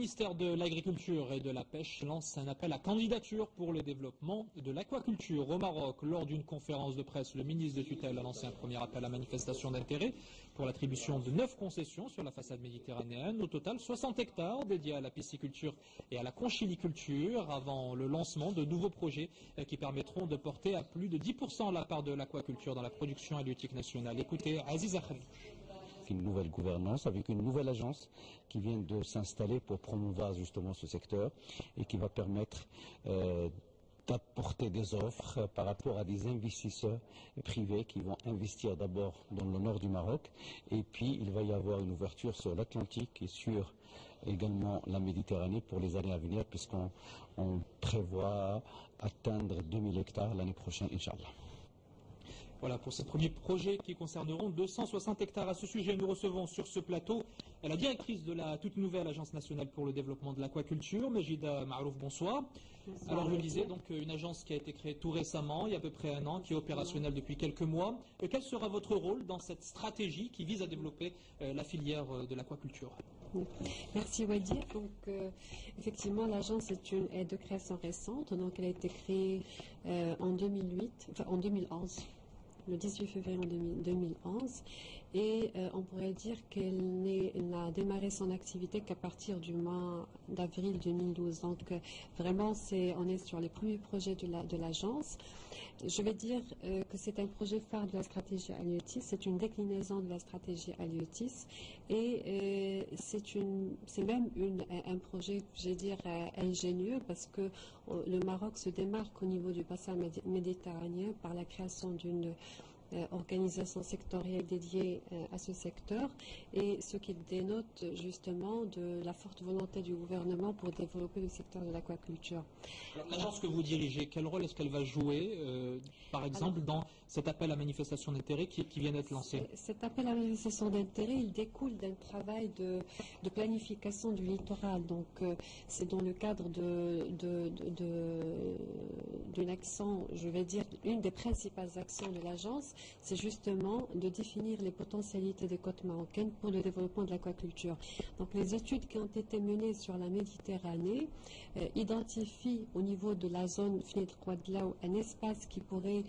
ministère de l'Agriculture et de la Pêche lance un appel à candidature pour le développement de l'aquaculture au Maroc. Lors d'une conférence de presse, le ministre de tutelle a lancé un premier appel à manifestation d'intérêt pour l'attribution de 9 concessions sur la façade méditerranéenne. Au total, 60 hectares dédiés à la pisciculture et à la conchiliculture avant le lancement de nouveaux projets qui permettront de porter à plus de 10% la part de l'aquaculture dans la production halieutique nationale. Écoutez, Aziz Akhrij. Une nouvelle gouvernance avec une nouvelle agence qui vient de s'installer pour promouvoir justement ce secteur et qui va permettre d'apporter des offres par rapport à des investisseurs privés qui vont investir d'abord dans le nord du Maroc et puis il va y avoir une ouverture sur l'Atlantique et sur également la Méditerranée pour les années à venir puisqu'on prévoit atteindre 2000 hectares l'année prochaine, Inch'Allah. Voilà pour ces premiers projets qui concerneront 260 hectares. À ce sujet, nous recevons sur ce plateau la directrice de la toute nouvelle Agence nationale pour le développement de l'aquaculture, Majida Marouf, bonsoir. Bonsoir. Alors je le disais, donc une agence qui a été créée tout récemment, il y a à peu près un an, qui est opérationnelle depuis quelques mois. Quel sera votre rôle dans cette stratégie qui vise à développer la filière de l'aquaculture? Merci Wadi. Donc effectivement l'agence est de création récente, donc elle a été créée en 2011. Le 18 février 2011 et on pourrait dire qu'elle n'a démarré son activité qu'à partir du mois d'avril 2012. Donc vraiment on est sur les premiers projets de l'agence. Je vais dire que c'est un projet phare de la stratégie Halieutis, c'est une déclinaison de la stratégie Halieutis et c'est même un projet, je vais dire, ingénieux parce que le Maroc se démarque au niveau du bassin méditerranéen par la création d'une organisation sectorielle dédiée à ce secteur et ce qui dénote justement de la forte volonté du gouvernement pour développer le secteur de l'aquaculture. L'agence que vous dirigez, quel rôle est-ce qu'elle va jouer, par exemple, dans cet appel à manifestation d'intérêt qui vient d'être lancé? Cet appel à manifestation d'intérêt, il découle d'un travail de planification du littoral. Donc, c'est dans le cadre d'une action, je vais dire, une des principales actions de l'agence, c'est justement de définir les potentialités des côtes marocaines pour le développement de l'aquaculture. Donc les études qui ont été menées sur la Méditerranée identifient au niveau de la zone Fnidr Ouadlaou un espace qui pourrait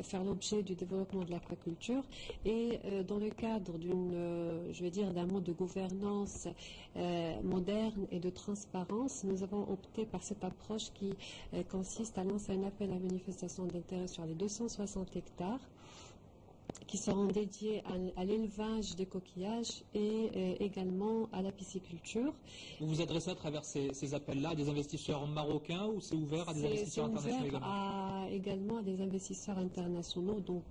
faire l'objet du développement de l'aquaculture et dans le cadre d'un mode de gouvernance moderne et de transparence, nous avons opté par cette approche qui consiste à lancer un appel à manifestation d'intérêt sur les 260 hectares qui seront dédiés à l'élevage des coquillages et également à la pisciculture. Vous vous adressez à travers ces appels-là à des investisseurs marocains ou c'est ouvert à des investisseurs internationaux également à des investisseurs internationaux. Donc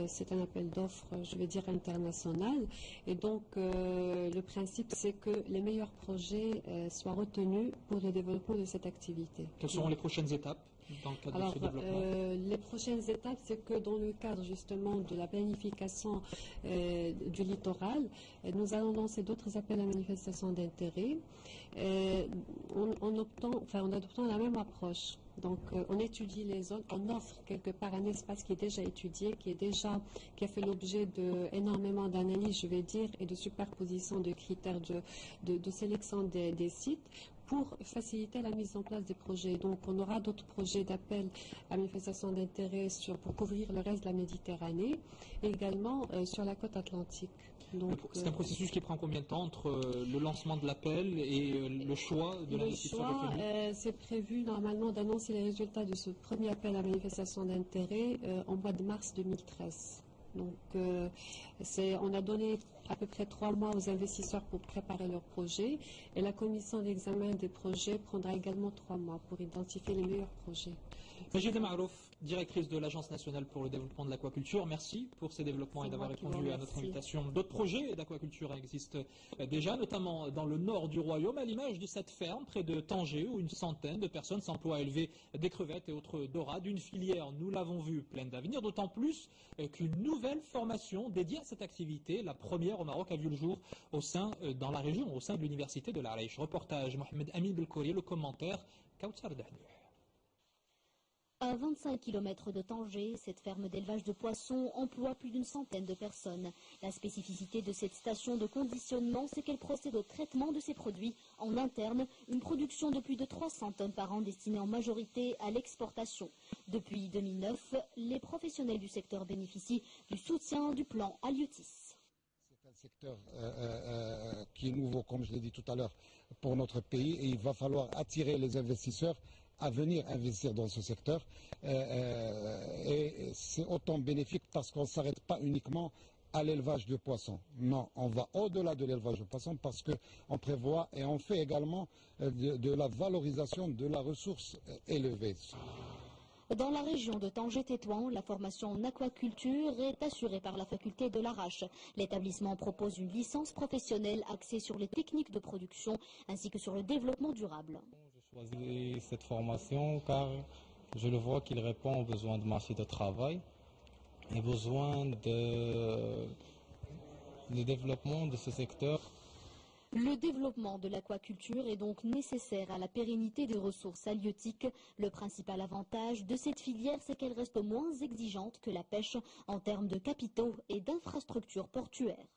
c'est un appel d'offres, je vais dire, international. Et donc le principe, c'est que les meilleurs projets soient retenus pour le développement de cette activité. Quelles seront les prochaines étapes dans le cadre de ce développement? Les prochaines étapes, c'est que dans le cadre justement de la planification du littoral, nous allons lancer d'autres appels à manifestation d'intérêt en adoptant la même approche. Donc, on étudie les zones, on offre quelque part un espace qui est déjà étudié, qui a fait l'objet d'énormément d'analyses, je vais dire, et de superposition de critères de sélection des sites pour faciliter la mise en place des projets. Donc, on aura d'autres projets d'appel à manifestation d'intérêt pour couvrir le reste de la Méditerranée et également sur la côte atlantique. C'est un processus qui prend combien de temps entre le lancement de l'appel et le choix de l'investisseur retenu? C'est prévu normalement d'annoncer les résultats de ce premier appel à manifestation d'intérêt en mois de mars 2013. Donc, on a donné à peu près 3 mois aux investisseurs pour préparer leur projet et la commission d'examen des projets prendra également 3 mois pour identifier les meilleurs projets. Majida Marouf, directrice de l'Agence nationale pour le développement de l'aquaculture, merci pour ces développements et d'avoir répondu à notre invitation. D'autres projets d'aquaculture existent déjà, notamment dans le nord du royaume, à l'image de cette ferme près de Tanger où une centaine de personnes s'emploient à élever des crevettes et autres dorades. Une filière, nous l'avons vu, pleine d'avenir, d'autant plus qu'une nouvelle formation dédiée à cette activité, la première au Maroc, a vu le jour dans la région, au sein de l'université de l'Araïch. Reportage Mohamed Amin Belkouri, le commentaire Kautsar Dahnou. À 25 km de Tanger, cette ferme d'élevage de poissons emploie plus d'une centaine de personnes. La spécificité de cette station de conditionnement, c'est qu'elle procède au traitement de ces produits en interne, une production de plus de 300 tonnes par an destinée en majorité à l'exportation. Depuis 2009, les professionnels du secteur bénéficient du soutien du plan Halieutis. C'est un secteur qui est nouveau, comme je l'ai dit tout à l'heure, pour notre pays, et il va falloir attirer les investisseurs à venir investir dans ce secteur. Et c'est autant bénéfique parce qu'on ne s'arrête pas uniquement à l'élevage de poissons. Non, on va au-delà de l'élevage de poissons parce qu'on prévoit et on fait également de la valorisation de la ressource élevée. Dans la région de Tanger-Tétouan, la formation en aquaculture est assurée par la faculté de l'Arrache. L'établissement propose une licence professionnelle axée sur les techniques de production ainsi que sur le développement durable. J'ai choisi cette formation car je le vois qu'il répond aux besoins de marché de travail et besoins de développement de ce secteur. Le développement de l'aquaculture est donc nécessaire à la pérennité des ressources halieutiques. Le principal avantage de cette filière, c'est qu'elle reste moins exigeante que la pêche en termes de capitaux et d'infrastructures portuaires.